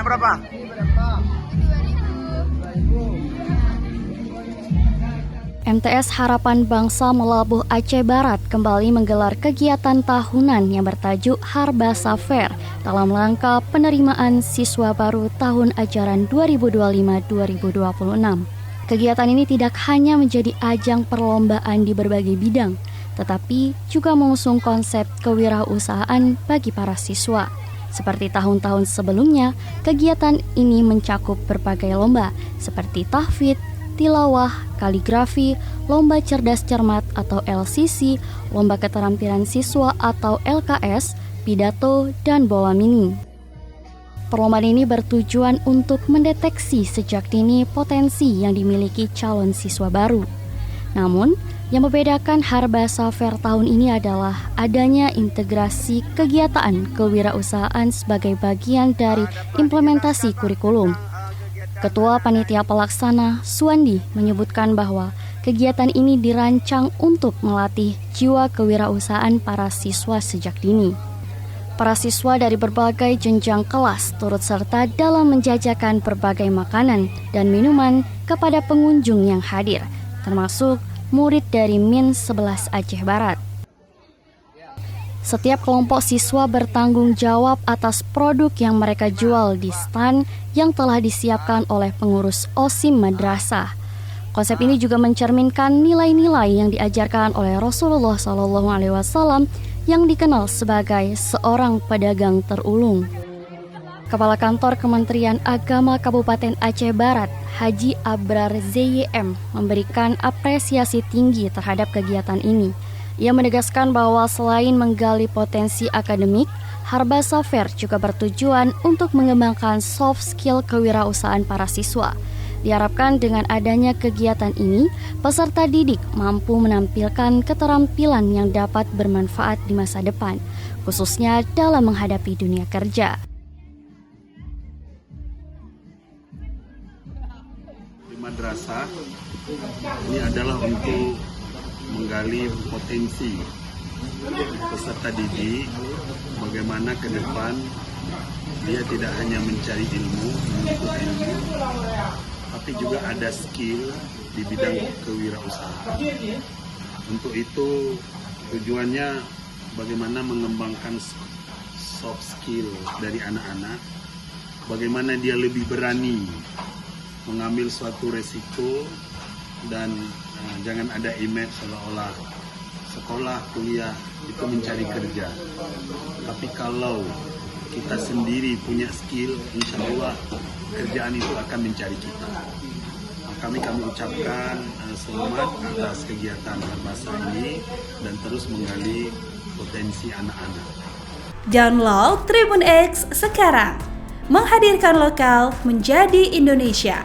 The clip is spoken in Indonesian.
berapa? MTS Harapan Bangsa Melabuh Aceh Barat kembali menggelar kegiatan tahunan yang bertajuk Harbasa Fair dalam rangka penerimaan siswa baru tahun ajaran 2025-2026. Kegiatan ini tidak hanya menjadi ajang perlombaan di berbagai bidang, tetapi juga mengusung konsep kewirausahaan bagi para siswa. Seperti tahun-tahun sebelumnya, kegiatan ini mencakup berbagai lomba seperti tahfidz, tilawah, kaligrafi, lomba cerdas cermat atau LCC, lomba keterampilan siswa atau LKS, pidato, dan bola mini. Perlombaan ini bertujuan untuk mendeteksi sejak dini potensi yang dimiliki calon siswa baru. Namun, yang membedakan Harbasa Fair tahun ini adalah adanya integrasi kegiatan kewirausahaan sebagai bagian dari implementasi kurikulum. Ketua Panitia Pelaksana, Suwandi, menyebutkan bahwa kegiatan ini dirancang untuk melatih jiwa kewirausahaan para siswa sejak dini. Para siswa dari berbagai jenjang kelas turut serta dalam menjajakan berbagai makanan dan minuman kepada pengunjung yang hadir, termasuk murid dari Min 11 Aceh Barat. Setiap kelompok siswa bertanggung jawab atas produk yang mereka jual di stand yang telah disiapkan oleh pengurus OSIM Madrasah. Konsep ini juga mencerminkan nilai-nilai yang diajarkan oleh Rasulullah SAW yang dikenal sebagai seorang pedagang terulung. Kepala Kantor Kementerian Agama Kabupaten Aceh Barat, Haji Abrar ZYM, memberikan apresiasi tinggi terhadap kegiatan ini. Ia menegaskan bahwa selain menggali potensi akademik, Harbasa Fair juga bertujuan untuk mengembangkan soft skill kewirausahaan para siswa. Diharapkan dengan adanya kegiatan ini, peserta didik mampu menampilkan keterampilan yang dapat bermanfaat di masa depan, khususnya dalam menghadapi dunia kerja. Di madrasah ini adalah untuk menggali potensi peserta didik, bagaimana ke depan dia tidak hanya mencari ilmu, menuntut ilmu, tapi juga ada skill di bidang kewirausahaan. Untuk itu tujuannya bagaimana mengembangkan soft skill dari anak-anak, bagaimana dia lebih berani mengambil suatu resiko dan jangan ada image seolah-olah sekolah, kuliah itu mencari kerja. Tapi kalau kita sendiri punya skill, insya Allah kerjaan itu akan mencari kita. Kami ucapkan selamat atas kegiatan Harbasa ini dan terus menggali potensi anak-anak. Download Tribun X sekarang, menghadirkan lokal menjadi Indonesia.